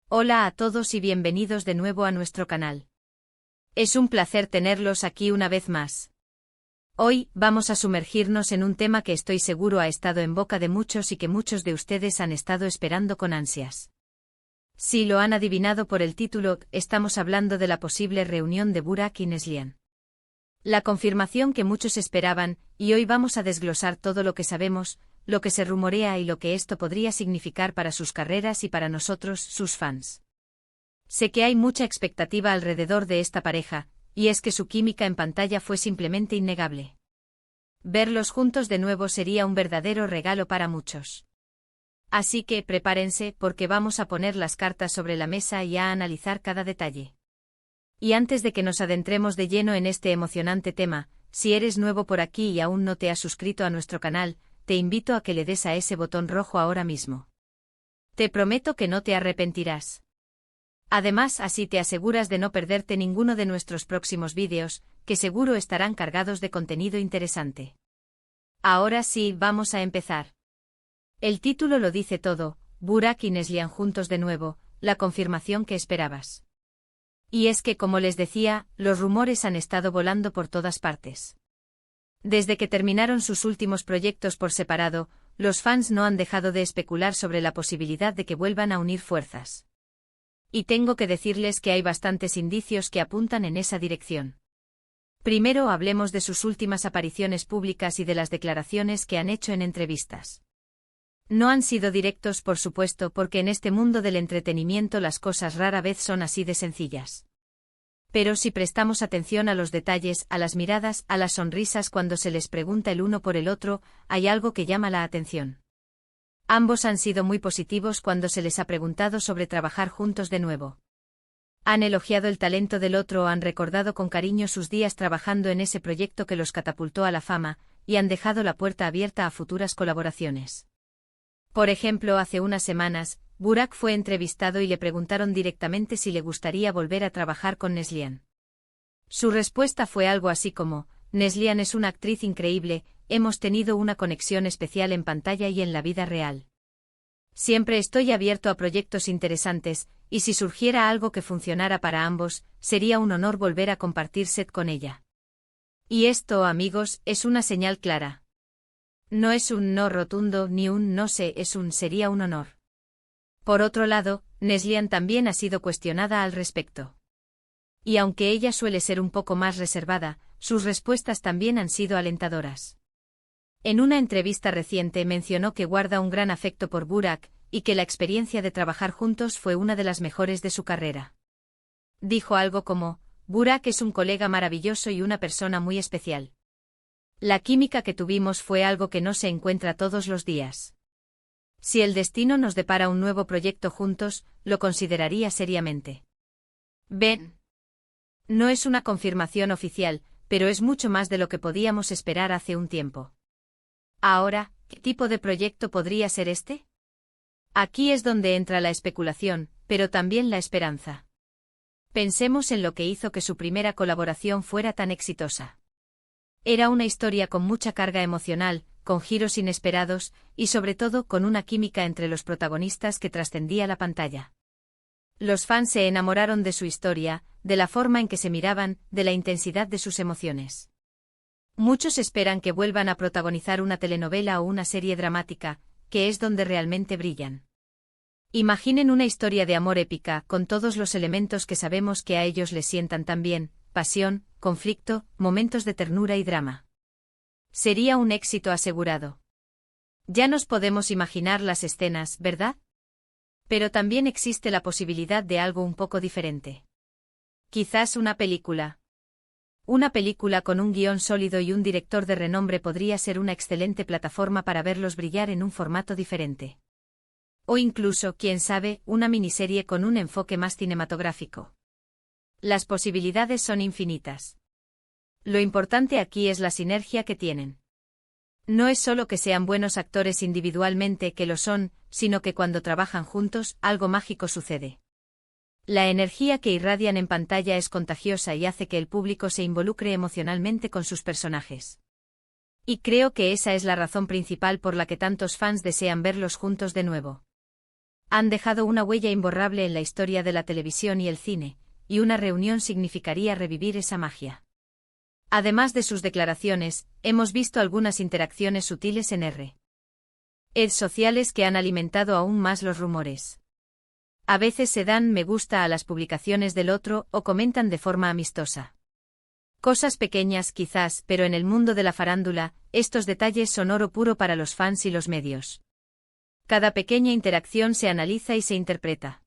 Hola a todos y bienvenidos de nuevo a nuestro canal. Es un placer tenerlos aquí una vez más. Hoy, vamos a sumergirnos en un tema que estoy seguro ha estado en boca de muchos y que muchos de ustedes han estado esperando con ansias. Si lo han adivinado por el título, estamos hablando de la posible reunión de Burak y Neslihan. La confirmación que muchos esperaban, y hoy vamos a desglosar todo lo que sabemos, lo que se rumorea y lo que esto podría significar para sus carreras y para nosotros, sus fans. Sé que hay mucha expectativa alrededor de esta pareja, y es que su química en pantalla fue simplemente innegable. Verlos juntos de nuevo sería un verdadero regalo para muchos. Así que prepárense porque vamos a poner las cartas sobre la mesa y a analizar cada detalle. Y antes de que nos adentremos de lleno en este emocionante tema, si eres nuevo por aquí y aún no te has suscrito a nuestro canal, te invito a que le des a ese botón rojo ahora mismo. Te prometo que no te arrepentirás. Además, así te aseguras de no perderte ninguno de nuestros próximos vídeos, que seguro estarán cargados de contenido interesante. Ahora sí, vamos a empezar. El título lo dice todo, Burak y Neslihan juntos de nuevo, la confirmación que esperabas. Y es que, como les decía, los rumores han estado volando por todas partes. Desde que terminaron sus últimos proyectos por separado, los fans no han dejado de especular sobre la posibilidad de que vuelvan a unir fuerzas. Y tengo que decirles que hay bastantes indicios que apuntan en esa dirección. Primero hablemos de sus últimas apariciones públicas y de las declaraciones que han hecho en entrevistas. No han sido directos, por supuesto, porque en este mundo del entretenimiento las cosas rara vez son así de sencillas. Pero si prestamos atención a los detalles, a las miradas, a las sonrisas cuando se les pregunta el uno por el otro, hay algo que llama la atención. Ambos han sido muy positivos cuando se les ha preguntado sobre trabajar juntos de nuevo. Han elogiado el talento del otro o han recordado con cariño sus días trabajando en ese proyecto que los catapultó a la fama, y han dejado la puerta abierta a futuras colaboraciones. Por ejemplo, hace unas semanas, Burak fue entrevistado y le preguntaron directamente si le gustaría volver a trabajar con Neslihan. Su respuesta fue algo así como: Neslihan es una actriz increíble, hemos tenido una conexión especial en pantalla y en la vida real. Siempre estoy abierto a proyectos interesantes, y si surgiera algo que funcionara para ambos, sería un honor volver a compartir set con ella. Y esto, amigos, es una señal clara. No es un no rotundo ni un no sé, es un sería un honor. Por otro lado, Neslihan también ha sido cuestionada al respecto. Y aunque ella suele ser un poco más reservada, sus respuestas también han sido alentadoras. En una entrevista reciente mencionó que guarda un gran afecto por Burak, y que la experiencia de trabajar juntos fue una de las mejores de su carrera. Dijo algo como: Burak es un colega maravilloso y una persona muy especial. La química que tuvimos fue algo que no se encuentra todos los días. Si el destino nos depara un nuevo proyecto juntos, lo consideraría seriamente. Ven. No es una confirmación oficial, pero es mucho más de lo que podíamos esperar hace un tiempo. Ahora, ¿qué tipo de proyecto podría ser este? Aquí es donde entra la especulación, pero también la esperanza. Pensemos en lo que hizo que su primera colaboración fuera tan exitosa. Era una historia con mucha carga emocional, con giros inesperados, y sobre todo con una química entre los protagonistas que trascendía la pantalla. Los fans se enamoraron de su historia, de la forma en que se miraban, de la intensidad de sus emociones. Muchos esperan que vuelvan a protagonizar una telenovela o una serie dramática, que es donde realmente brillan. Imaginen una historia de amor épica, con todos los elementos que sabemos que a ellos les sientan tan bien: pasión, conflicto, momentos de ternura y drama. Sería un éxito asegurado. Ya nos podemos imaginar las escenas, ¿verdad? Pero también existe la posibilidad de algo un poco diferente. Quizás una película. Una película con un guión sólido y un director de renombre podría ser una excelente plataforma para verlos brillar en un formato diferente. O incluso, quién sabe, una miniserie con un enfoque más cinematográfico. Las posibilidades son infinitas. Lo importante aquí es la sinergia que tienen. No es solo que sean buenos actores individualmente, que lo son, sino que cuando trabajan juntos, algo mágico sucede. La energía que irradian en pantalla es contagiosa y hace que el público se involucre emocionalmente con sus personajes. Y creo que esa es la razón principal por la que tantos fans desean verlos juntos de nuevo. Han dejado una huella imborrable en la historia de la televisión y el cine, y una reunión significaría revivir esa magia. Además de sus declaraciones, hemos visto algunas interacciones sutiles en redes sociales que han alimentado aún más los rumores. A veces se dan me gusta a las publicaciones del otro o comentan de forma amistosa. Cosas pequeñas quizás, pero en el mundo de la farándula, estos detalles son oro puro para los fans y los medios. Cada pequeña interacción se analiza y se interpreta.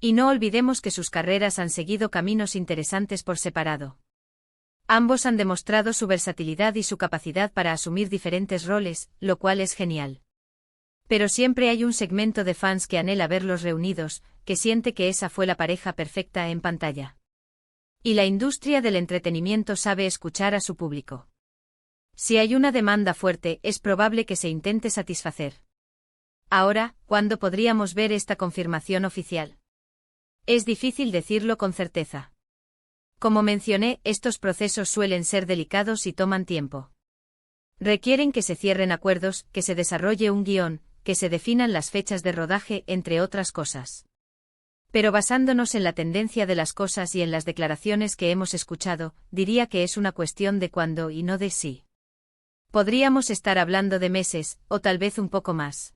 Y no olvidemos que sus carreras han seguido caminos interesantes por separado. Ambos han demostrado su versatilidad y su capacidad para asumir diferentes roles, lo cual es genial. Pero siempre hay un segmento de fans que anhela verlos reunidos, que siente que esa fue la pareja perfecta en pantalla. Y la industria del entretenimiento sabe escuchar a su público. Si hay una demanda fuerte, es probable que se intente satisfacer. Ahora, ¿cuándo podríamos ver esta confirmación oficial? Es difícil decirlo con certeza. Como mencioné, estos procesos suelen ser delicados y toman tiempo. Requieren que se cierren acuerdos, que se desarrolle un guión, que se definan las fechas de rodaje, entre otras cosas. Pero basándonos en la tendencia de las cosas y en las declaraciones que hemos escuchado, diría que es una cuestión de cuándo y no de si. Podríamos estar hablando de meses, o tal vez un poco más.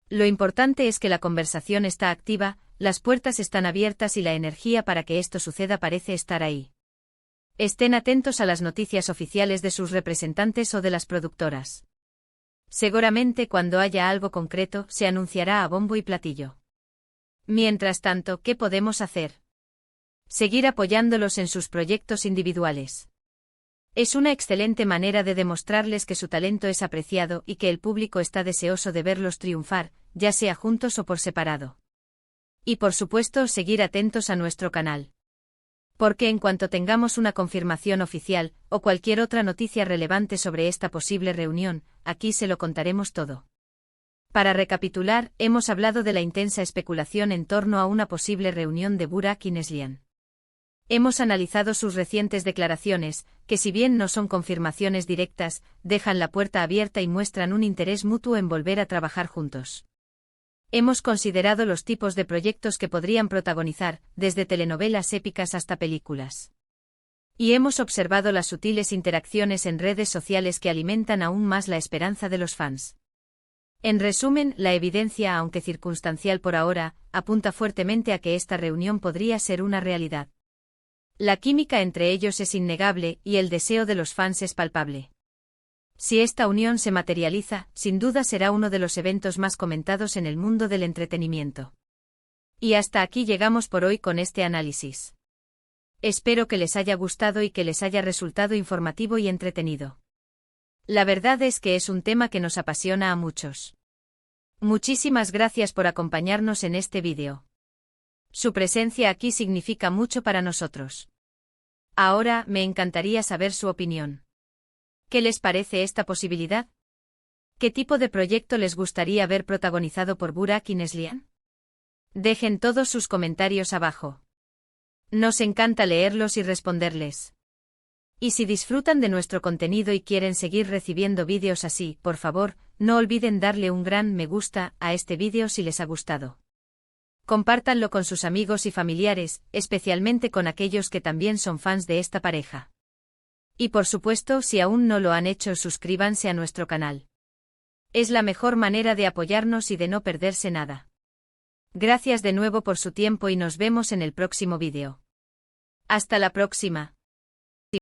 Lo importante es que la conversación está activa, las puertas están abiertas y la energía para que esto suceda parece estar ahí. Estén atentos a las noticias oficiales de sus representantes o de las productoras. Seguramente cuando haya algo concreto, se anunciará a bombo y platillo. Mientras tanto, ¿qué podemos hacer? Seguir apoyándolos en sus proyectos individuales. Es una excelente manera de demostrarles que su talento es apreciado y que el público está deseoso de verlos triunfar, ya sea juntos o por separado. Y por supuesto, seguir atentos a nuestro canal. Porque en cuanto tengamos una confirmación oficial, o cualquier otra noticia relevante sobre esta posible reunión, aquí se lo contaremos todo. Para recapitular, hemos hablado de la intensa especulación en torno a una posible reunión de Burak y Neslihan. Hemos analizado sus recientes declaraciones, que si bien no son confirmaciones directas, dejan la puerta abierta y muestran un interés mutuo en volver a trabajar juntos. Hemos considerado los tipos de proyectos que podrían protagonizar, desde telenovelas épicas hasta películas. Y hemos observado las sutiles interacciones en redes sociales que alimentan aún más la esperanza de los fans. En resumen, la evidencia, aunque circunstancial por ahora, apunta fuertemente a que esta reunión podría ser una realidad. La química entre ellos es innegable y el deseo de los fans es palpable. Si esta unión se materializa, sin duda será uno de los eventos más comentados en el mundo del entretenimiento. Y hasta aquí llegamos por hoy con este análisis. Espero que les haya gustado y que les haya resultado informativo y entretenido. La verdad es que es un tema que nos apasiona a muchos. Muchísimas gracias por acompañarnos en este vídeo. Su presencia aquí significa mucho para nosotros. Ahora, me encantaría saber su opinión. ¿Qué les parece esta posibilidad? ¿Qué tipo de proyecto les gustaría ver protagonizado por Burak y Neslihan? Dejen todos sus comentarios abajo. Nos encanta leerlos y responderles. Y si disfrutan de nuestro contenido y quieren seguir recibiendo vídeos así, por favor, no olviden darle un gran me gusta a este vídeo si les ha gustado. Compártanlo con sus amigos y familiares, especialmente con aquellos que también son fans de esta pareja. Y por supuesto, si aún no lo han hecho, suscríbanse a nuestro canal. Es la mejor manera de apoyarnos y de no perderse nada. Gracias de nuevo por su tiempo y nos vemos en el próximo vídeo. Hasta la próxima.